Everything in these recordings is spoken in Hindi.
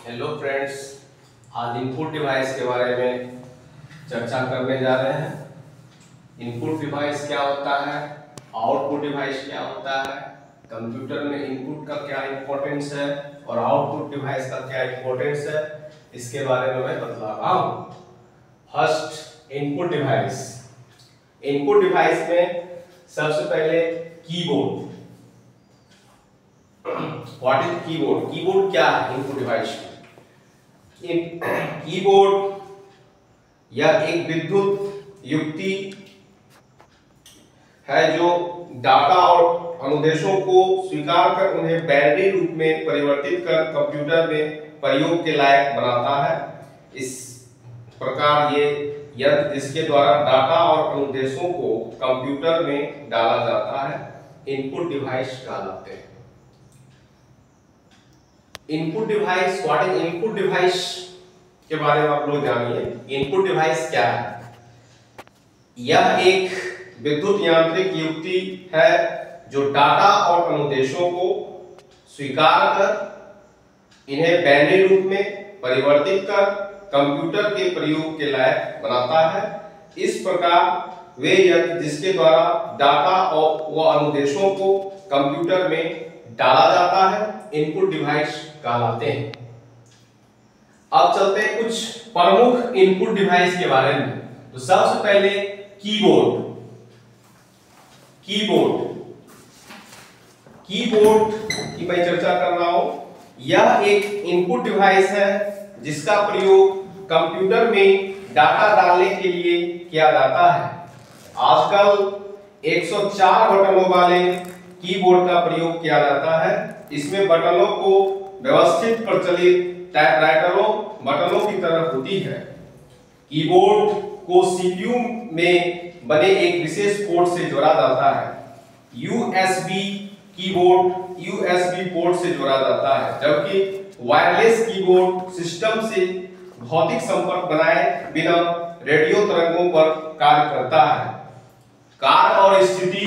हेलो फ्रेंड्स, आज इनपुट डिवाइस के बारे में चर्चा करने जा रहे हैं। इनपुट डिवाइस क्या होता है, आउटपुट डिवाइस क्या होता है, कंप्यूटर में इनपुट का क्या इंपॉर्टेंस है और आउटपुट डिवाइस का क्या इंपॉर्टेंस है, इसके बारे में मैं बतला रहा हूँ। First, input device. Input device में सबसे पहले keyboard. What is keyboard? Keyboard क्या है इनपुट डिवाइस में? कीबोर्ड यह एक विद्युत युक्ति है जो डाटा और अनुदेशों को स्वीकार कर उन्हें बाइनरी रूप में परिवर्तित कर कंप्यूटर में प्रयोग के लायक बनाता है। इस प्रकार ये यंत्र जिसके द्वारा डाटा और अनुदेशों को कंप्यूटर में डाला जाता है इनपुट डिवाइस कहलाते हैं। Input device, what is input device के बारे में आप लोग जानिए। इनपुट डिवाइस क्या है? यह एक विद्युत यांत्रिक युक्ति है जो डाटा और अनुदेशों को स्वीकार कर इन्हें बाइनरी रूप में परिवर्तित कर कंप्यूटर के प्रयोग के लायक बनाता है। इस प्रकार वे यंत्र जिसके द्वारा डाटा और अनुदेशों को कंप्यूटर में डाला जाता है इनपुट डिवाइस कहलाते हैं। अब चलते हैं कुछ प्रमुख इनपुट डिवाइस के बारे में। तो सबसे पहले कीबोर्ड की मैं चर्चा कर रहा हूं। यह एक इनपुट डिवाइस है जिसका प्रयोग कंप्यूटर में डाटा डालने के लिए किया जाता है। आजकल 104 बटनों वाले कीबोर्ड का प्रयोग किया जाता है। इसमें बटनों को व्यवस्थित प्रचलित टाइपराइटरों बटनों की तरह होती है। कीबोर्ड को सीपीयू में बने एक विशेष पोर्ट से जोड़ा जाता है। यूएसबी कीबोर्ड यूएसबी पोर्ट से जोड़ा जाता है, जबकि वायरलेस कीबोर्ड सिस्टम से भौतिक संपर्क बनाए बिना रेडियो तरंगों पर कार्य करता है। कार्य और स्थिति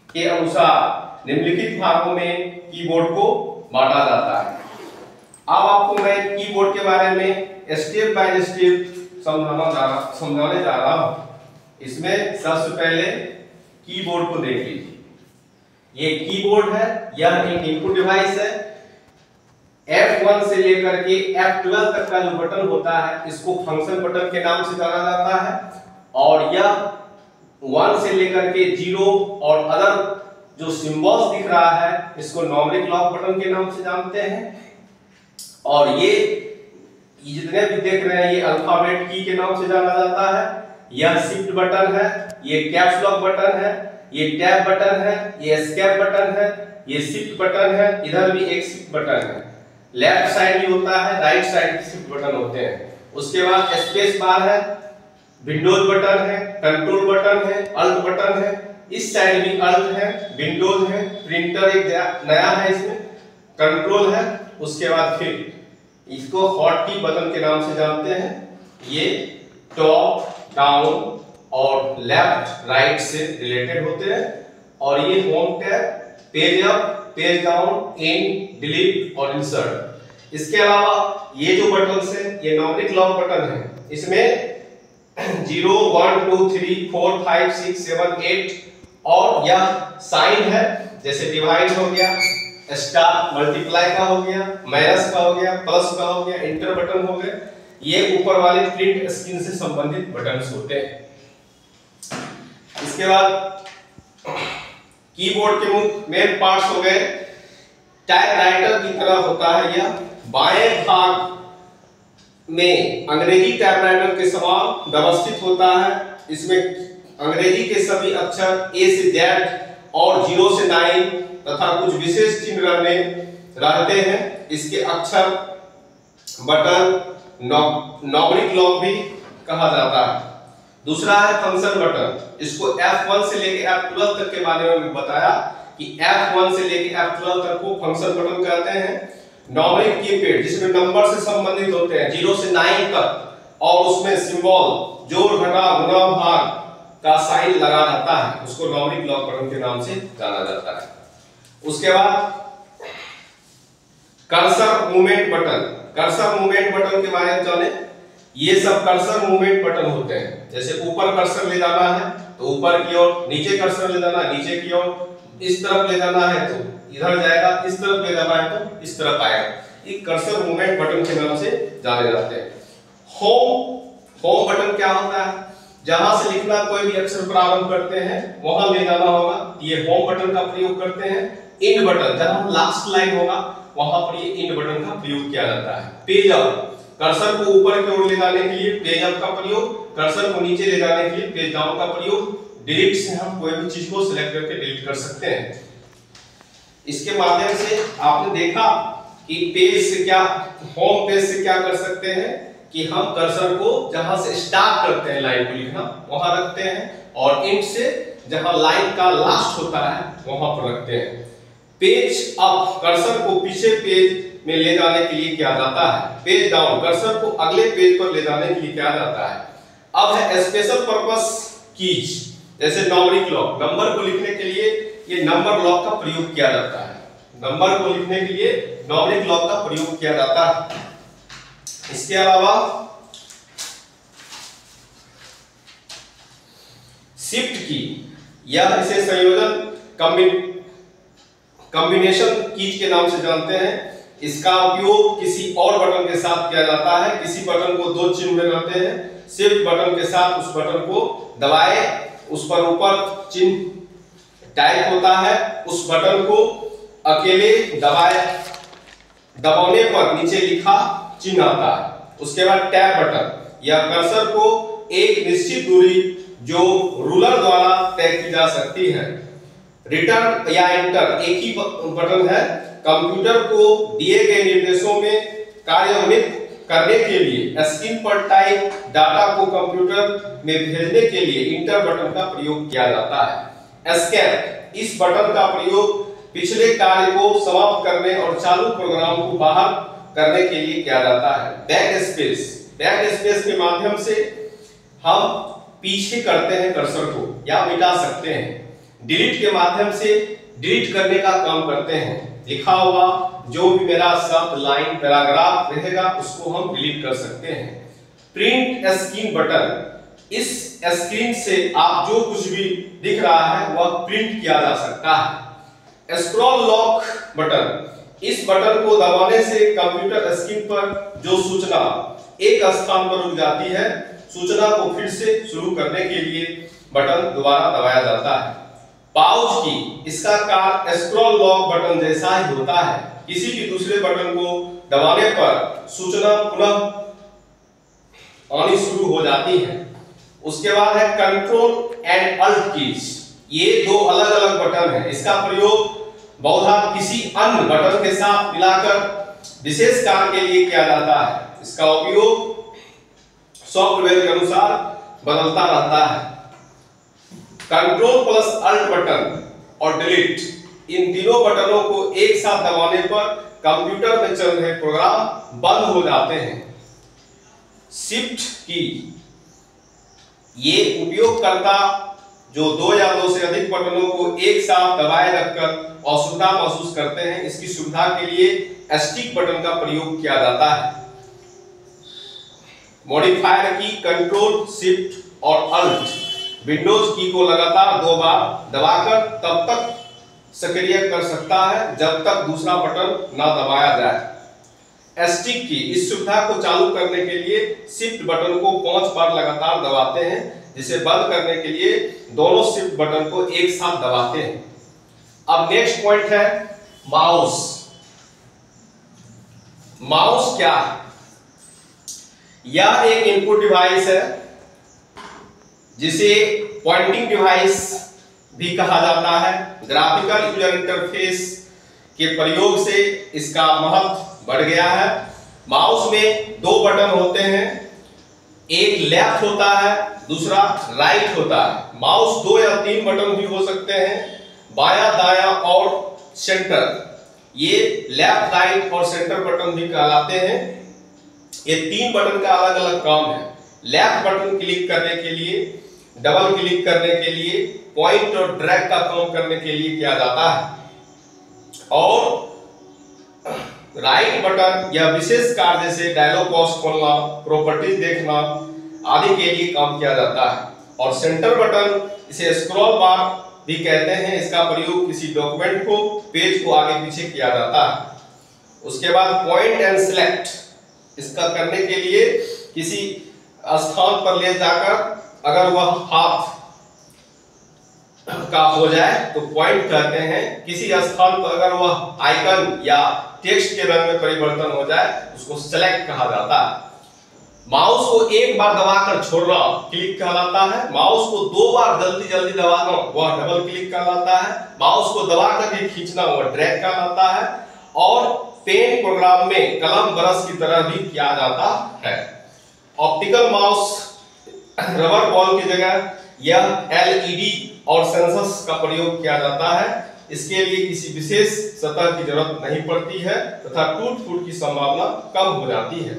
के अनुसार निम्नलिखित भागों में कीबोर्ड को बांटा जाता है। अब आपको मैं कीबोर्ड के बारे में स्टेप बाय स्टेप समझाने जा रहा हूं। इसमें सबसे पहले कीबोर्ड को देख लीजिए। ये कीबोर्ड है, यह एक इनपुट डिवाइस है। F1 से लेकर के F12 तक का जो बटन होता है इसको फंक्शन बटन के नाम से जाना जाता है, और यह 1 से लेकर के 0 और अदर जो सिंबल्स दिख रहा है इसको न्यूमेरिक लॉक बटन के नाम से जानते हैं। और ये जितने भी देख रहे हैं ये अल्फाबेट की के नाम से जाना जाता है। यह शिफ्ट बटन है, ये कैप्स लॉक बटन है, ये टैब बटन है, ये एस्केप बटन है, ये शिफ्ट बटन है, इधर भी एक शिफ्ट बटन है। लेफ्ट साइड भी होता है, राइट साइड भी शिफ्ट बटन होते हैं। उसके बाद स्पेस बार है, विंडोज बटन है, कंट्रोल बटन है, अल्ट बटन है। इस साइड भी अल्ट है, विंडोज है, प्रिंटर एक नया है, इसमें कंट्रोल है। उसके बाद फिर इसको हॉटकी बटन के नाम से जानते हैं। ये टॉप डाउन और लेफ्ट राइट से रिलेटेड होते हैं। और ये home tab, page up, page down, and, delete और इंसर्ट। इसके अलावा ये जो बटन्स हैं ये न्यूमेरिक लॉक बटन है। इसमें 0 1 2 3 4 5 6 7 8 और यह साइन है, जैसे डिवाइड हो गया, स्टार मल्टीप्लाई का हो गया, माइनस का हो गया, प्लस का हो गया, इंटर बटन हो गए। ये ऊपर वाले प्रिंट स्क्रीन से संबंधित बटन्स होते हैं। इसके बाद कीबोर्ड के मेन पार्ट्स हो गए। टाइपराइटर की तरह होता है यह। बाएं भाग में अंग्रेजी टाइपराइटर के समान व्यवस्थित होता है। इसमें अंग्रेजी के सभी अक्षर A से Z और 0 से 9 तथा कुछ विशेष चिन्ह रहते हैं। इसके अक्षर बटन न्यूमेरिक लॉक भी कहा जाता है। दूसरा है फंक्शन बटन। इसको F1 से लेके F12 तक के बारे में बताया कि F1 से लेके F12 तक को फंक्शन बटन कहते हैं। न्यूमेरिक कीपैड जिसमें नंबर से संबंधित होते हैं 0 से 9 तक, और उसमें सिंबल जोड़ घटा गुणा भाग का साइन लगा रहता है, उसको न्यूमेरिक लॉक बटन के नाम से जाना जाता है। उसके बाद cursor movement button. Cursor movement button के बारे में जाने। ये सब कर्सर मूवमेंट बटन होते हैं। जैसे ऊपर कर्सर ले जाना है तो ऊपर की ओर, नीचे कर्सर ले जाना नीचे की ओर, इस तरफ ले जाना है तो इधर जाएगा, इस तरफ ले जाना है तो इस तरफ आएगा। ये कर्सर मूवमेंट बटन के नाम से जाने जाते हैं। होम बटन क्या होता है? जहां से लिखना कोई भी अक्षर प्रारंभ करते हैं वहां ले जाना होगा, ये होम बटन का प्रयोग करते हैं। इंड बटन, जहां लास्ट लाइन होगा वहां पर ये इंड बटन का प्रयोग किया जाता है। पेज अप, कर्सर को ऊपर की ओर ले जाने के लिए पेज अप का प्रयोग, कर्सर को नीचे ले जाने के लिए पेज डाउन का प्रयोग। डिलीट से हम कोई भी चीज को सिलेक्ट करके डिलीट कर सकते हैं। इसके माध्यम से आपने देखा कि पेज से क्या, होम पेज से क्या कर सकते हैं कि हम कर्सर को जहां से स्टार्ट करते हैं लाइन को लिखना वहां रखते हैं, और इंड से जहां लाइन का लास्ट होता है वहां पर रखते हैं। पेज अप, कर्सर को पीछे पेज में ले जाने के लिए किया जाता है। पेज डाउन, कर्सर को अगले पेज पर ले जाने के लिए किया जाता है। अब है स्पेशल पर्पस कीज, जैसे न्यूमेरिक लॉक, नंबर को लिखने के लिए ये नंबर लॉक का प्रयोग किया जाता है। नंबर को लिखने के लिए न्यूमेरिक लॉक का प्रयोग किया जाता है। इसके अलावा शिफ्ट की, यह इसे संयोजन कॉम्बिनेशन कीज के नाम से जानते हैं। इसका उपयोग किसी और बटन के साथ किया जाता है। किसी बटन को दो चिन्ह में रहते हैं, शिफ्ट बटन के साथ उस बटन को दबाए, उस पर ऊपर चिन्ह टाइप होता है, उस बटन को अकेले दबाने पर नीचे लिखा चिन्ह आता है। उसके बाद टैब बटन, यह कर्सर को एक निश्चित दूरी जो रूलर द्वारा तय की जा सकती है। रिटर्न या एंटर एक ही बटन है। कंप्यूटर को दिए गए निर्देशों में कार्यान्वित करने के लिए स्क्रीन पर टाइप डाटा को कंप्यूटर में भेजने के लिए इंटर बटन का प्रयोग किया जाता है। एस्केप, इस बटन का प्रयोग पिछले कार्य को समाप्त करने और चालू प्रोग्राम को बाहर करने के लिए किया जाता है। बैक स्पेस के माध्यम से हम पीछे करते हैं कर्सर को या मिटा सकते हैं। डिलीट के माध्यम से डिलीट करने का काम करते हैं। लिखा हुआ जो भी मेरा शब्द, लाइन, पैराग्राफ रहेगा उसको हम डिलीट कर सकते हैं। प्रिंट स्क्रीन बटन, इस स्क्रीन से आप जो कुछ भी दिख रहा है वह प्रिंट किया जा सकता है। स्क्रॉल लॉक बटन, इस बटन को दबाने से कंप्यूटर स्क्रीन पर जो सूचना एक स्थान पर रुक जाती है, सूचना को फिर से शुरू करने के लिए बटन दोबारा दबाया जाता है। पाउज की, इसका कार्य स्क्रॉल लॉक बटन जैसा ही होता है। किसी भी दूसरे बटन को दबाने पर सूचना पुनः आनी शुरू हो जाती है। उसके बाद है कंट्रोल एंड अल्ट कीज, ये दो अलग अलग बटन हैं। इसका प्रयोग बहुधा किसी अन्य बटन के साथ मिलाकर विशेष कार्य के लिए किया जाता है। इसका उपयोग सॉफ्टवेयर के अनुसार बदलता रहता है। कंट्रोल प्लस अल्ट बटन और डिलीट, इन तीनों बटनों को एक साथ दबाने पर कंप्यूटर में चल रहे प्रोग्राम बंद हो जाते हैं। शिफ्ट की, ये उपयोगकर्ता जो दो या दो से अधिक बटनों को एक साथ दबाए रखकर असुविधा महसूस करते हैं, इसकी सुविधा के लिए स्टिक बटन का प्रयोग किया जाता है। मॉडिफायर की, कंट्रोल, शिफ्ट और अल्ट, विंडोज की को लगातार 2 बार दबाकर तब तक सक्रिय कर सकता है जब तक दूसरा बटन ना दबाया जाए। स्टिक की, इस सुविधा को चालू करने के लिए शिफ्ट बटन को 5 बार लगातार दबाते हैं, जिसे बंद करने के लिए दोनों शिफ्ट बटन को एक साथ दबाते हैं। अब नेक्स्ट पॉइंट है माउस। माउस क्या है? यह एक इनपुट डिवाइस है जिसे पॉइंटिंग डिवाइस भी कहा जाता है। ग्राफिकल यूजर इंटरफेस के प्रयोग से इसका महत्व बढ़ गया है। माउस में 2 बटन होते हैं, एक लेफ्ट होता है, दूसरा राइट होता है। माउस 2 या 3 बटन भी हो सकते हैं, बायां, दायां और सेंटर। ये लेफ्ट, राइट और सेंटर बटन भी कहलाते हैं। ये 3 बटन का अलग अलग काम है। लेफ्ट बटन क्लिक करने के लिए, डबल क्लिक करने के लिए, पॉइंट और ड्रैग का काम करने के लिए किया जाता है। और राइट बटन यह विशेष कार्य जैसे डायलॉग बॉक्स खोलना, प्रॉपर्टीज देखना आदि के लिए काम किया जाता है। और सेंटर बटन इसे स्क्रॉल बार भी कहते हैं, इसका प्रयोग किसी डॉक्यूमेंट को, पेज को आगे पीछे किया जाता है। उसके बाद पॉइंट एंड सिलेक्ट, इसका करने के लिए किसी स्थान पर ले जाकर अगर वह हाथ का हो जाए तो पॉइंट कहते हैं, किसी स्थान पर अगर वह आइकन या टेक्स्ट के रंग में परिवर्तन हो जाए उसको सेलेक्ट कहा जाता है। माउस को एक बार दबाकर छोड़ना क्लिक कहलाता है। माउस को दो बार जल्दी जल्दी दबाना वह डबल क्लिक कहलाता है। माउस को दबा करके खींचना वह ड्रैग कहलाता है। और पेन प्रोग्राम में कलम ब्रश की तरह भी किया जाता है। ऑप्टिकल माउस रबर बॉल की जगह यह एलईडी और सेंसर्स का प्रयोग किया जाता है। इसके लिए किसी विशेष सतह की जरूरत नहीं पड़ती है तथा टूट फूट की संभावना कम हो जाती है।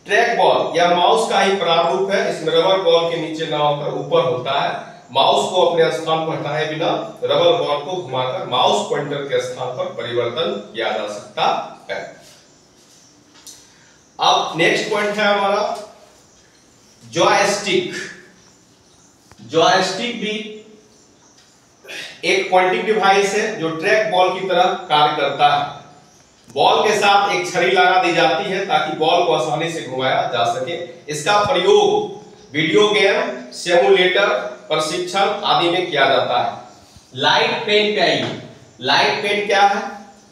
ट्रैक बॉल यह माउस का ही प्रारूप है। इसमें रबर बॉल के नीचे ना होकर ऊपर होता है। माउस को अपने स्थान पर हटाए बिना रबर बॉल को घुमाकर माउस पॉइंटर के स्थान पर परिवर्तन किया जा सकता है। अब नेक्स्ट पॉइंट है हमारा जॉयस्टिक। जॉयस्टिक भी एक पॉइंटिंग डिवाइस है जो ट्रैक बॉल की तरह कार्य करता है। बॉल के साथ एक छड़ी लगा दी जाती है ताकि बॉल को आसानी से घुमाया जा सके। इसका प्रयोग वीडियो गेम, सिमुलेटर, प्रशिक्षण आदि में किया जाता है। लाइट पेन लाइट पेन क्या है?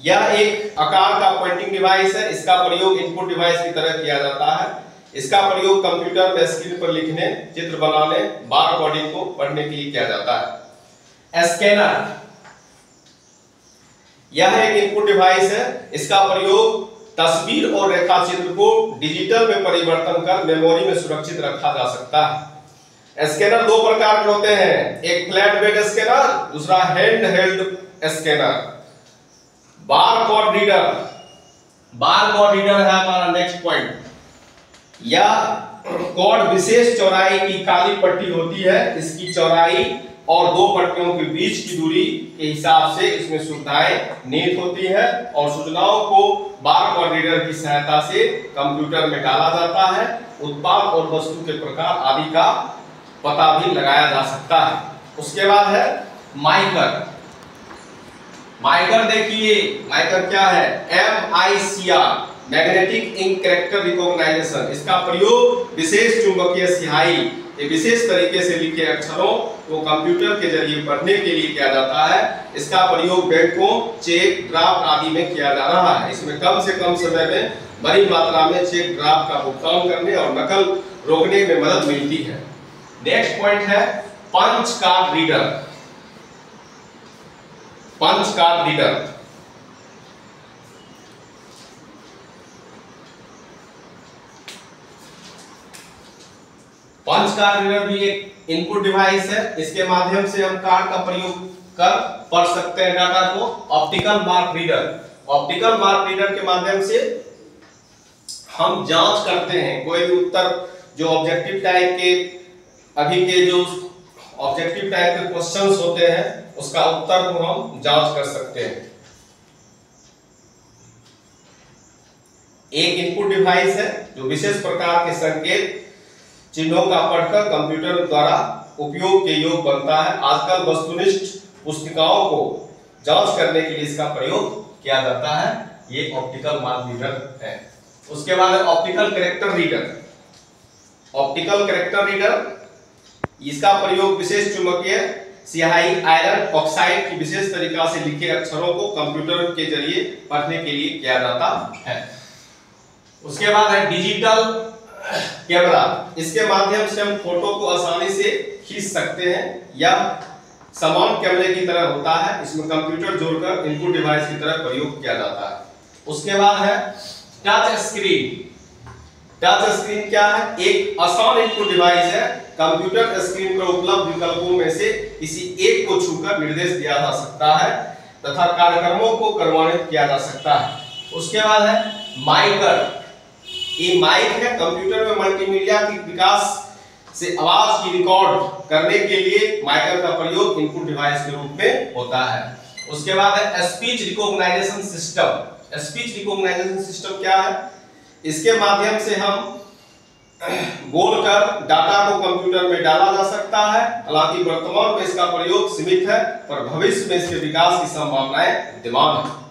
यह एक आकार का पॉइंटिंग डिवाइस है। इसका प्रयोग इनपुट डिवाइस की तरह किया जाता है। इसका प्रयोग कंप्यूटर में स्क्रीन पर लिखने, चित्र बनाने, बार कोडिंग को पढ़ने के लिए किया जाता है। स्कैनर यह एक इनपुट डिवाइस है। इसका प्रयोग तस्वीर और रेखा चित्र को डिजिटल में परिवर्तन कर मेमोरी में सुरक्षित रखा जा सकता है। स्कैनर दो प्रकार के होते हैं, एक फ्लैट बेड स्कैनर, दूसरा hand held scanner. Bar code reader है हमारा नेक्स्ट पॉइंट। यह कोड विशेष चौड़ाई की काली पट्टी होती है। इसकी चौड़ाई और दो पट्टियों के बीच की दूरी के हिसाब से इसमें सुविधाएं निहित होती है और सूचनाओं को बार कोड रीडर की सहायता से कंप्यूटर में डाला जाता है। उत्पाद और वस्तु के प्रकार आदि का पता भी लगाया जा सकता है। उसके बाद है माइकर। माइकर देखिए, माइकर क्या है? MICR magnetic ink character recognisation. इसका प्रयोग विशेष चुंबकीय स्याही विशेष तरीके से लिखे अक्षरों को कंप्यूटर के जरिए पढ़ने के लिए किया जाता है। इसका प्रयोग बैंकों, चेक, ड्राफ्ट आदि में किया जा रहा है। इसमें कम से कम समय में बड़ी मात्रा में चेक, ड्राफ्ट का भुगतान करने और नकल रोकने में मदद मिलती है। नेक्स्ट पॉइंट है punch card reader. Punch card reader punch card reader भी एक इनपुट डिवाइस है। इसके माध्यम से हम कार्ड का प्रयोग कर पढ़ सकते हैं डाटा को। ऑप्टिकल मार्क रीडर के माध्यम से हम जांच करते हैं कोई भी उत्तर जो ऑब्जेक्टिव टाइप के अभी के जो ऑब्जेक्टिव टाइप के क्वेश्चंस होते हैं उसका उत्तर को हम जांच कर सकते हैं। एक इनपुट डिवाइस है जो विशेष प्रकार के संकेत चिन्हों का पढ़कर कंप्यूटर द्वारा उपयोग के योग्य बनता है। आजकल वस्तुनिष्ठ पुस्तिकाओं को जांच करने के लिए इसका प्रयोग किया जाता है। ये ऑप्टिकल मार्क रीडर है। उसके बाद ऑप्टिकल कैरेक्टर रीडर इसका प्रयोग विशेष चुंबकीय स्याही, आयरन ऑक्साइड की विशेष तरीका से लिखे अक्षरों को कंप्यूटर के जरिए पढ़ने के लिए किया जाता है। उसके बाद है डिजिटल कैमरा। इसके माध्यम से हम फोटो को आसानी से खींच सकते हैं। यह समान कैमरे की तरह होता है। इसमें कंप्यूटर जोड़कर इनपुट डिवाइस की तरह प्रयोग किया जाता है। उसके बाद है टच स्क्रीन क्या है? एक आसान इनपुट डिवाइस है। कंप्यूटर स्क्रीन पर उपलब्ध विकल्पों में से किसी एक को छूकर निर्देश दिया जा सकता है तथा कार्यक्रमों को क्रियान्वित किया जा सकता है। उसके बाद है माइकर। ये माइक है। कंप्यूटर में मल्टीमीडिया की विकास से आवाज की रिकॉर्ड करने के लिए माइकर का प्रयोग इनपुट डिवाइस के रूप में होता है। उसके बाद है speech recognisation system. Speech recognisation system क्या है? इसके माध्यम से हम बोलकर डाटा को कंप्यूटर में डाला जा सकता है। हालांकि वर्तमान में इसका प्रयोग सीमित है, पर भविष्य में इसके विकास की संभावनाएं विद्यमान है।